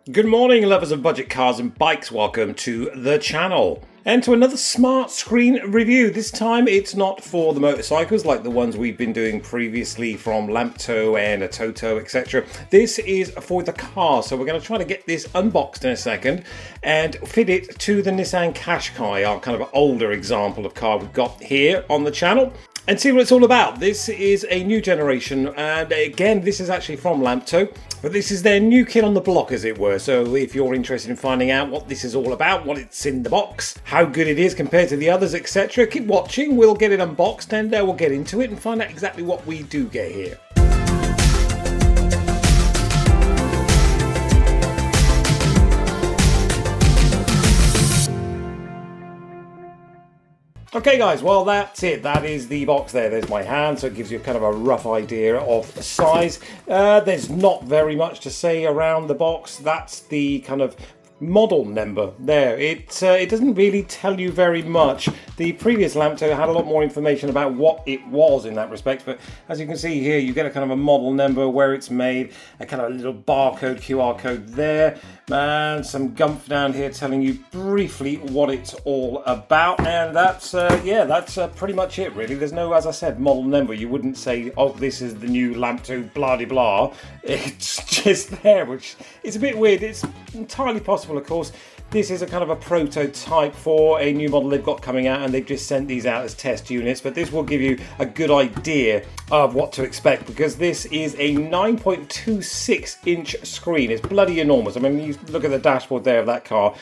Good morning, lovers of budget cars and bikes. Welcome to the channel and to another smart screen review. This time it's not for the motorcycles like the ones we've been doing previously from Lamtto and a Toto, etc. This is for the car, so we're going to try to get this unboxed in a second and fit it to the Nissan Qashqai, our kind of older example of car we've got here on the channel, and see what it's all about. This is a new generation, and again, this is actually from Lamtto, but this is their new kid on the block, as it were. So if you're interested in finding out what this is all about, what it's in the box, how good it is compared to the others, etc., keep watching. We'll get it unboxed and we'll get into it and find out exactly what we do get here. Okay guys, well that's it. That is the box there. There's my hand, so it gives you kind of a rough idea of size. There's not very much to say around the box. That's the kind of model number there. It doesn't really tell you very much. The previous Lamtto had a lot more information about what it was in that respect, but as you can see here, you get a kind of a model number, where it's made, a kind of little barcode, QR code there, and some gumph down here telling you briefly what it's all about. And that's pretty much it really. There's no, as I said, model number. You wouldn't say, oh, this is the new Lamtto blah de blah. It's just there, which is a bit weird. It's entirely possible, of course, this is a kind of a prototype for a new model they've got coming out, and they've just sent these out as test units, but this will give you a good idea of what to expect, because this is a 9.26 inch screen. It's bloody enormous. I mean, you look at the dashboard there of that car,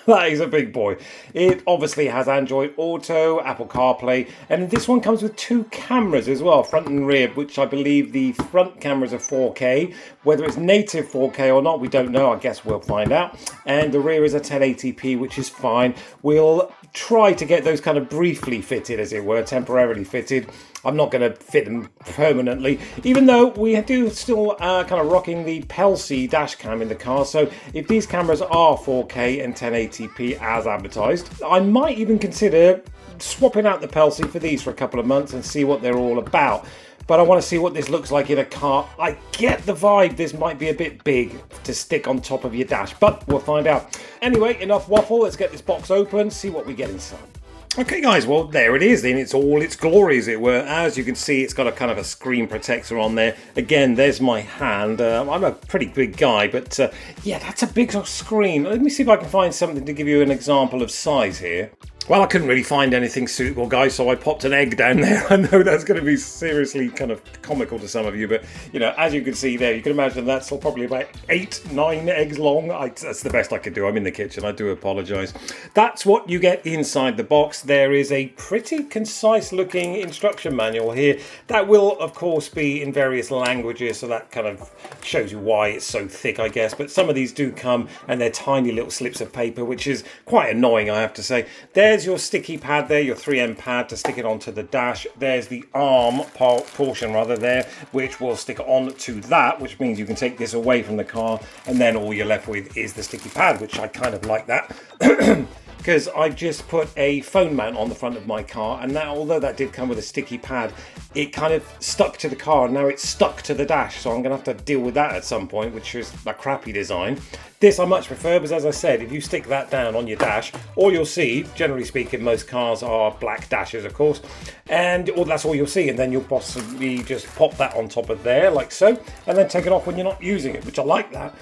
that is a big boy. It obviously has Android Auto, Apple CarPlay, and this one comes with two cameras as well, front and rear, which I believe the front cameras are 4K. Whether it's native 4K or not, we don't know. I guess we'll find out. And the rear is a 1080p, which is fine. We'll try to get those kind of briefly fitted, as it were, temporarily fitted. I'm not going to fit them permanently, even though we do still kind of rocking the Pelsi dash cam in the car. So if these cameras are 4K and 1080p as advertised, I might even consider swapping out the Pelsi for these for a couple of months and see what they're all about. But I want to see what this looks like in a car. I get the vibe this might be a bit big to stick on top of your dash, but we'll find out. Anyway, enough waffle. Let's get this box open, see what we get inside. Okay guys, well there it is in its all its glory, as it were. As you can see, it's got a kind of a screen protector on there. Again, there's my hand. I'm a pretty big guy, but yeah, that's a big screen. Let me see if I can find something to give you an example of size here. Well, I couldn't really find anything suitable, guys, so I popped an egg down there. I know that's going to be seriously kind of comical to some of you, but, you know, as you can see there, you can imagine that's probably about 8-9 eggs long. That's the best I could do. I'm in the kitchen. I do apologise. That's what you get inside the box. There is a pretty concise-looking instruction manual here. That will, of course, be in various languages, so that kind of shows you why it's so thick, I guess. But some of these do come, and they're tiny little slips of paper, which is quite annoying, I have to say. There's your sticky pad there, your 3M pad to stick it onto the dash. There's the arm portion rather there, which will stick onto that, which means you can take this away from the car, and then all you're left with is the sticky pad, which I kind of like that. Because I've just put a phone mount on the front of my car, and that, although that did come with a sticky pad, it kind of stuck to the car, and now it's stuck to the dash, so I'm going to have to deal with that at some point, which is a crappy design. This I much prefer, because as I said, if you stick that down on your dash, all you'll see, generally speaking, most cars are black dashes, of course, and that's all you'll see, and then you'll possibly just pop that on top of there, like so, and then take it off when you're not using it, which I like that.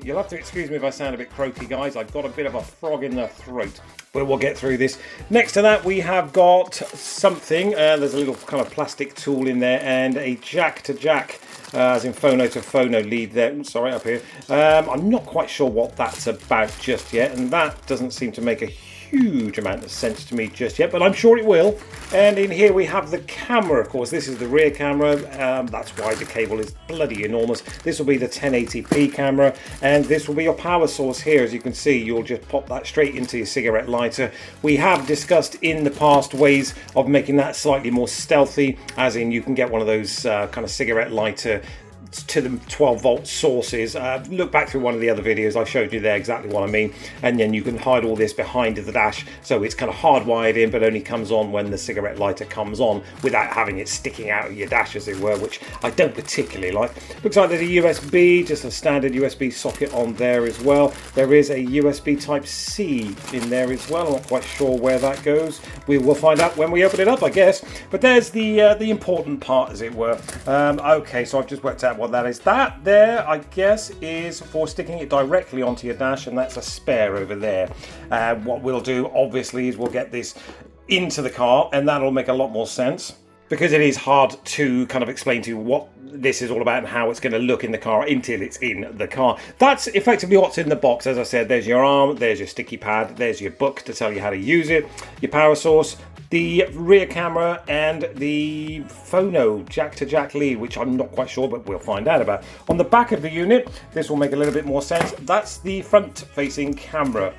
You'll have to excuse me if I sound a bit croaky, guys. I've got a bit of a frog in the throat, but we'll get through this. Next to that, we have got something. There's a little kind of plastic tool in there, and a jack to jack, as in phono to phono lead there. Sorry, up here. I'm not quite sure what that's about just yet, and that doesn't seem to make a huge amount of sense to me just yet, but I'm sure it will. And in here we have the camera, of course. This is the rear camera. That's why the cable is bloody enormous. This will be the 1080p camera, and this will be your power source here. As you can see, you'll just pop that straight into your cigarette lighter. We have discussed in the past ways of making that slightly more stealthy, as in you can get one of those kind of cigarette lighter to the 12 volt sources. Look back through one of the other videos, I showed you there exactly what I mean. And then you can hide all this behind the dash, so it's kind of hardwired in, but only comes on when the cigarette lighter comes on without having it sticking out of your dash, as it were, which I don't particularly like. Looks like there's a USB, just a standard USB socket on there as well. There is a USB Type-C in there as well. I'm not quite sure where that goes. We will find out when we open it up, I guess. But there's the important part, as it were. Okay, so I've just worked out what that is. That there, I guess, is for sticking it directly onto your dash, and that's a spare over there. What we'll do, obviously, is we'll get this into the car, and that'll make a lot more sense, because it is hard to kind of explain to you what this is all about and how it's going to look in the car until it's in the car. That's effectively what's in the box. As I said, there's your arm, there's your sticky pad, there's your book to tell you how to use it, your power source, the rear camera, and the phono jack-to-jack lead, which I'm not quite sure, but we'll find out about. On the back of the unit, this will make a little bit more sense. That's the front-facing camera.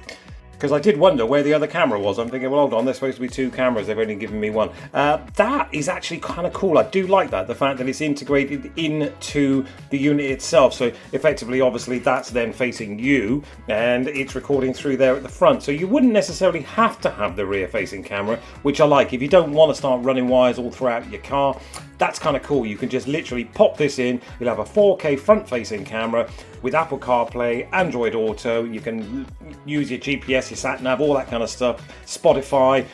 Because I did wonder where the other camera was. I'm thinking, well, hold on, there's supposed to be two cameras. They've only given me one. That is actually kind of cool. I do like that, the fact that it's integrated into the unit itself. So effectively, obviously, that's then facing you, and it's recording through there at the front. So you wouldn't necessarily have to have the rear-facing camera, which I like. If you don't want to start running wires all throughout your car, that's kind of cool. You can just literally pop this in. You'll have a 4K front-facing camera with Apple CarPlay, Android Auto. You can use your GPS, your sat-nav, all that kind of stuff, Spotify,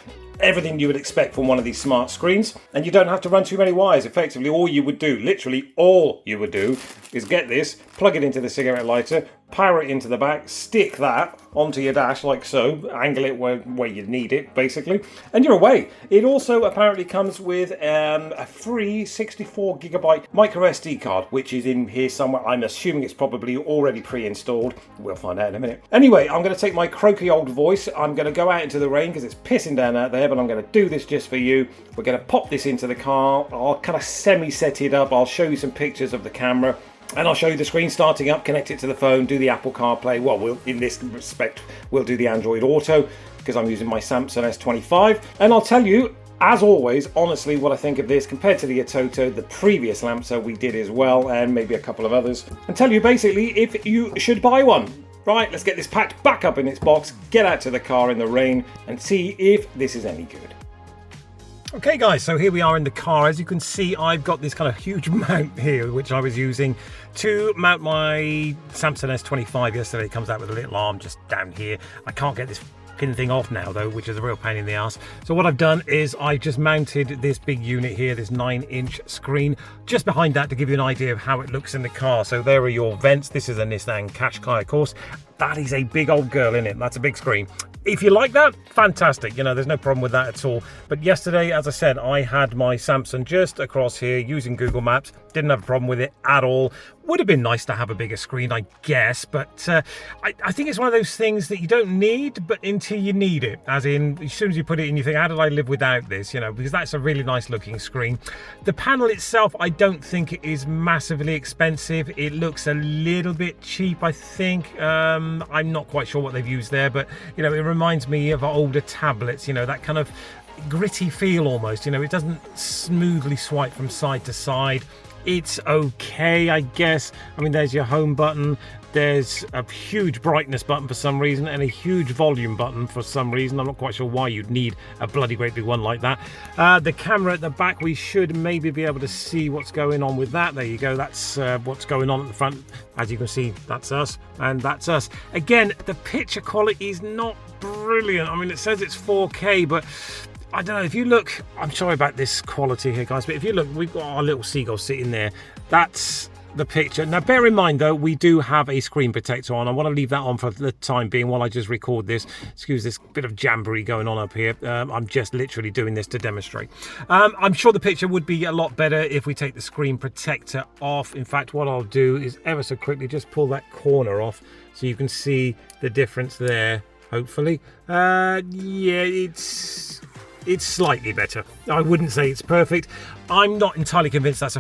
everything you would expect from one of these smart screens. And you don't have to run too many wires. Effectively, all you would do, literally all you would do, is get this, plug it into the cigarette lighter, power it into the back, stick that onto your dash like so, angle it where you need it, basically, and you're away. It also apparently comes with a free 64GB micro SD card, which is in here somewhere. I'm assuming it's probably already pre-installed. We'll find out in a minute. Anyway, I'm going to take my croaky old voice. I'm going to go out into the rain because it's pissing down out there, but I'm going to do this just for you. We're going to pop this into the car. I'll kind of semi-set it up. I'll show you some pictures of the camera. And I'll show you the screen starting up, connect it to the phone, do the Apple CarPlay. Well, in this respect, we'll do the Android Auto because I'm using my Samsung S25. And I'll tell you, as always, honestly, what I think of this compared to the Atoto, the previous Lamtto we did as well, and maybe a couple of others. And tell you basically if you should buy one. Right, let's get this packed back up in its box, get out to the car in the rain, and see if this is any good. Okay guys, so here we are in the car. As you can see, I've got this kind of huge mount here, which I was using to mount my Samsung S25 yesterday. It comes out with a little arm just down here. I can't get this pin thing off now though, which is a real pain in the ass. So what I've done is I've just mounted this big unit here, this 9-inch screen, just behind that to give you an idea of how it looks in the car. So there are your vents. This is a Nissan Qashqai, of course. That is a big old girl in it. That's a big screen. If you like that, fantastic. You know, there's no problem with that at all. But yesterday, as I said, I had my Samsung just across here using Google Maps. Didn't have a problem with it at all. Would have been nice to have a bigger screen, I guess. But I think it's one of those things that you don't need, but until you need it. As in, as soon as you put it in, you think, how did I live without this? You know, because that's a really nice looking screen. The panel itself, I don't think it is massively expensive. It looks a little bit cheap, I think. I'm not quite sure what they've used there, but, you know, it reminds me of older tablets, you know, that kind of gritty feel almost. You know, it doesn't smoothly swipe from side to side. It's okay, I guess. I mean, there's your home button. There's a huge brightness button for some reason and a huge volume button for some reason. I'm not quite sure why you'd need a bloody great big one like that. The camera at the back, we should maybe be able to see what's going on with that. There you go. That's what's going on at the front. As you can see, that's us and that's us. Again, the picture quality is not brilliant. I mean, it says it's 4K, but I don't know, if you look, I'm sorry about this quality here guys, but if you look, we've got our little seagull sitting there. That's the picture. Now bear in mind though, we do have a screen protector on. I want to leave that on for the time being while I just record this. Excuse this bit of jamboree going on up here. I'm just literally doing this to demonstrate. I'm sure the picture would be a lot better if we take the screen protector off. In fact, what I'll do is ever so quickly just pull that corner off so you can see the difference there, hopefully. Yeah, it's slightly better. I wouldn't say it's perfect. I'm not entirely convinced that's a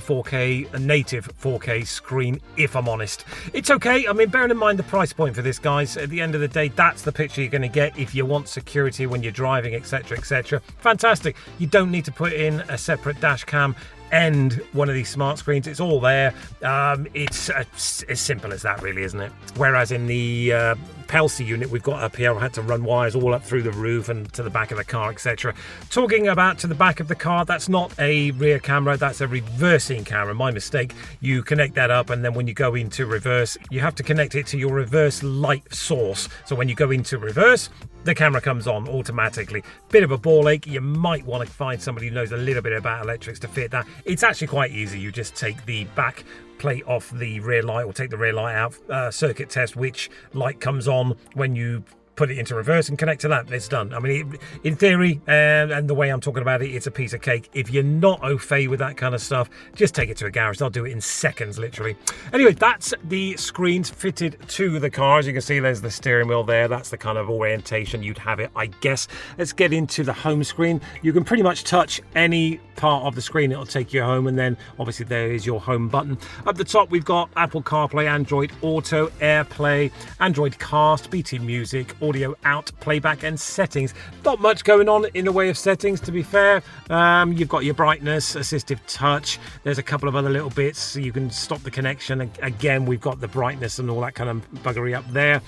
native 4K screen, if I'm honest. It's okay. I mean, bearing in mind the price point for this, guys, at the end of the day, that's the picture you're going to get if you want security when you're driving, etc., etc. Fantastic. You don't need to put in a separate dash cam. end one of these smart screens. It's all there. It's as simple as that, really, isn't it? Whereas in the Pelsi unit we've got up here, I had to run wires all up through the roof and to the back of the car, etc. Talking about to the back of the car, that's not a rear camera, that's a reversing camera. My mistake. You connect that up, and then when you go into reverse, you have to connect it to your reverse light source. So when you go into reverse, the camera comes on automatically. Bit of a ball ache. You might want to find somebody who knows a little bit about electrics to fit that. It's actually quite easy. You just take the back plate off the rear light, or take the rear light out, circuit test which light comes on when you put it into reverse and connect to that. It's done. I mean, in theory, and the way I'm talking about it, it's a piece of cake. If you're not au fait with that kind of stuff, just take it to a garage. They'll do it in seconds, literally. Anyway, that's the screens fitted to the car. As you can see, there's the steering wheel there. That's the kind of orientation you'd have it, I guess. Let's get into the home screen. You can pretty much touch any part of the screen. It'll take you home, and then obviously there is your home button. Up the top, we've got Apple CarPlay, Android Auto, AirPlay, Android Cast, BT Music, audio out, playback, and settings. Not much going on in the way of settings, to be fair. You've got your brightness, assistive touch. There's a couple of other little bits, so you can stop the connection. Again, we've got the brightness and all that kind of buggery up there.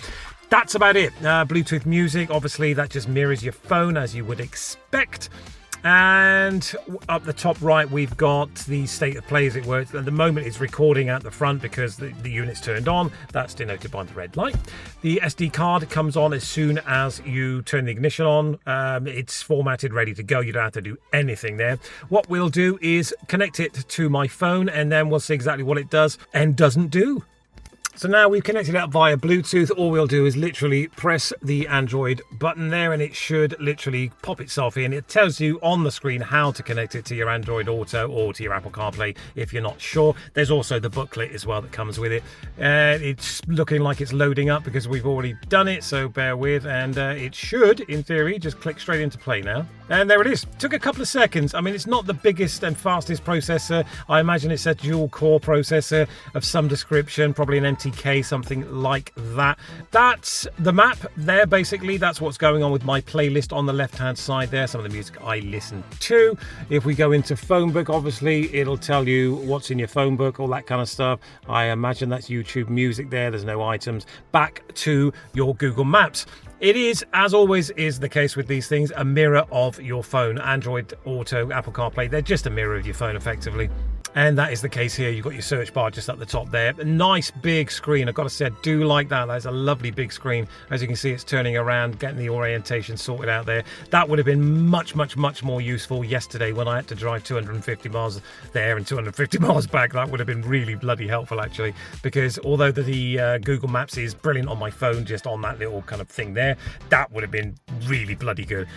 That's about it. Bluetooth music, obviously that just mirrors your phone, as you would expect. And up the top right, we've got the state of play, as it were. At the moment, it's recording at the front because the unit's turned on. That's denoted by the red light. The SD card comes on as soon as you turn the ignition on. It's formatted, ready to go. You don't have to do anything there. What we'll do is connect it to my phone, and then we'll see exactly what it does and doesn't do. So now we've connected up via Bluetooth. All we'll do is literally press the Android button there, and it should literally pop itself in. It tells you on the screen how to connect it to your Android Auto or to your Apple CarPlay if you're not sure. There's also the booklet as well that comes with it. It's looking like it's loading up because we've already done it, so bear with. And it should, in theory, just click straight into play now. And there it is. Took a couple of seconds. I mean, it's not the biggest and fastest processor. I imagine it's a dual-core processor of some description, probably an MTK, something like that. That's the map there, basically. That's what's going on with my playlist on the left-hand side there, some of the music I listen to. If we go into phone book, obviously, it'll tell you what's in your phone book, all that kind of stuff. I imagine that's YouTube music there. There's no items. Back to your Google Maps. It is, as always is the case with these things, a mirror of your phone. Android Auto, Apple CarPlay, they're just a mirror of your phone, effectively. And that is the case here. You've got your search bar just up the top there. A nice big screen. I've got to say, I do like that. That's a lovely big screen. As you can see, it's turning around, getting the orientation sorted out there. That would have been much, much, much more useful yesterday when I had to drive 250 miles there and 250 miles back. That would have been really bloody helpful, actually, because although the Google Maps is brilliant on my phone, just on that little kind of thing there, that would have been really bloody good.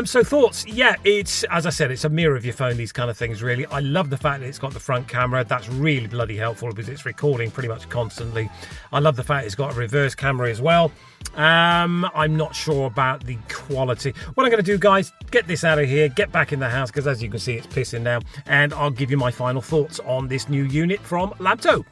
So thoughts? Yeah, it's, as I said, it's a mirror of your phone, these kind of things, really. I love the fact that it's got the front camera. That's really bloody helpful because it's recording pretty much constantly. I love the fact it's got a reverse camera as well. I'm not sure about the quality. What I'm going to do, guys, get this out of here, get back in the house, because as you can see, it's pissing now, and I'll give you my final thoughts on this new unit from Lamtto.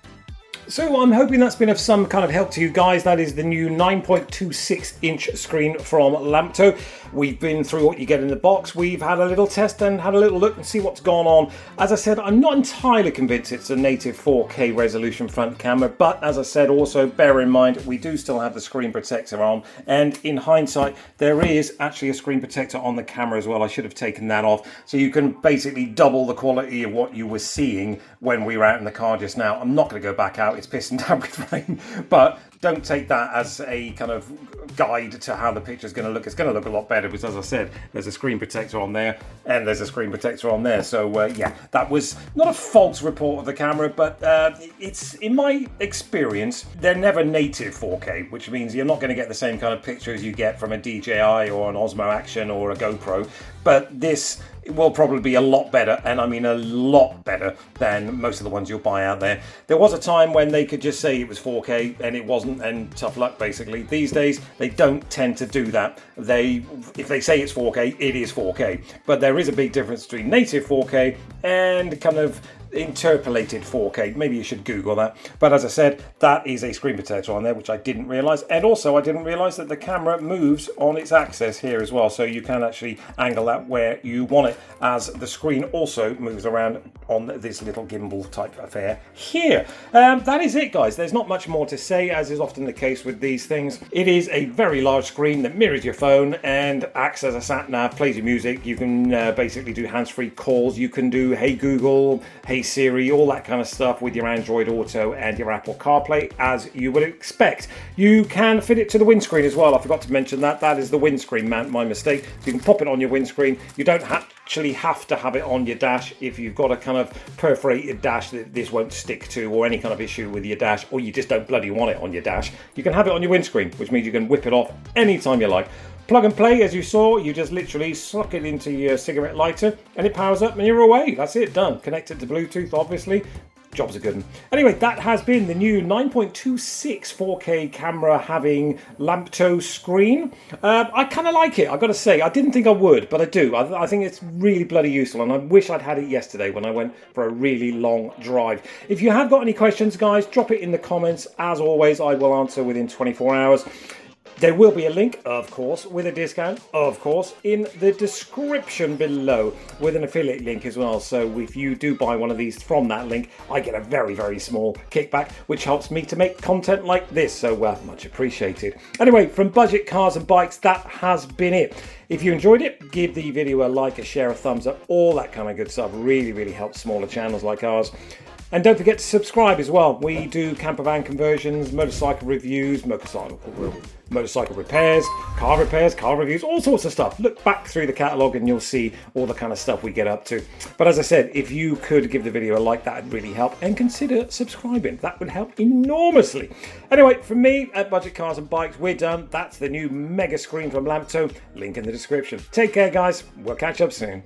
So I'm hoping that's been of some kind of help to you guys. That is the new 9.26 inch screen from Lamtto. We've been through what you get in the box. We've had a little test and had a little look and see what's gone on. As I said, I'm not entirely convinced it's a native 4K resolution front camera, but as I said, also bear in mind, we do still have the screen protector on. And in hindsight, there is actually a screen protector on the camera as well. I should have taken that off. So you can basically double the quality of what you were seeing when we were out in the car just now. I'm not going to go back out. It's pissing down with rain, but don't take that as a kind of guide to how the picture is going to look. It's going to look a lot better because, as I said, there's a screen protector on there and there's a screen protector on there. So yeah, that was not a false report of the camera, but it's, in my experience, they're never native 4K, which means you're not going to get the same kind of pictures you get from a DJI or an Osmo Action or a GoPro. But this will probably be a lot better, and I mean a lot better than most of the ones you'll buy out there. There was a time when they could just say it was 4K and it wasn't, and tough luck basically. These days they don't tend to do that. If they say it's 4K, it is 4K. But there is a big difference between native 4K and kind of interpolated 4K. Maybe you should Google that. But as I said, that is a screen protector on there, which I didn't realise. And also I didn't realise that the camera moves on its axis here as well. So you can actually angle that where you want it, as the screen also moves around on this little gimbal type affair here. That is it, guys. There's not much more to say, as is often the case with these things. It is a very large screen that mirrors your phone and acts as a sat nav, plays your music. You can basically do hands-free calls. You can do Hey Google, Hey Siri, all that kind of stuff with your Android Auto and your Apple CarPlay, as you would expect. You can fit it to the windscreen as well. I forgot to mention that. That is the windscreen mount, my mistake. So you can pop it on your windscreen. You don't actually have to have it on your dash. If you've got a kind of perforated dash that this won't stick to, or any kind of issue with your dash, or you just don't bloody want it on your dash, you can have it on your windscreen, which means you can whip it off anytime you like. Plug and play, as you saw. You just literally suck it into your cigarette lighter and it powers up and you're away. That's it, done. Connected to Bluetooth, obviously. Job's a good one. Anyway, that has been the new 9.26 4K camera having Lamtto screen. I kind of like it, I've got to say. I didn't think I would, but I do. I think it's really bloody useful, and I wish I'd had it yesterday when I went for a really long drive. If you have got any questions, guys, drop it in the comments. As always, I will answer within 24 hours. There will be a link, of course, with a discount, of course, in the description below, with an affiliate link as well. So if you do buy one of these from that link, I get a very, very small kickback, which helps me to make content like this. So much appreciated. Anyway, from Budget Cars and Bikes, that has been it. If you enjoyed it, give the video a like, a share, a thumbs up, all that kind of good stuff. Really, really helps smaller channels like ours. And don't forget to subscribe as well. We do camper van conversions, motorcycle reviews, motorcycle repairs, car reviews, all sorts of stuff. Look back through the catalogue and you'll see all the kind of stuff we get up to. But as I said, if you could give the video a like, that would really help. And consider subscribing. That would help enormously. Anyway, from me at Budget Cars and Bikes, we're done. That's the new mega screen from Lamtto. Link in the description. Take care, guys. We'll catch up soon.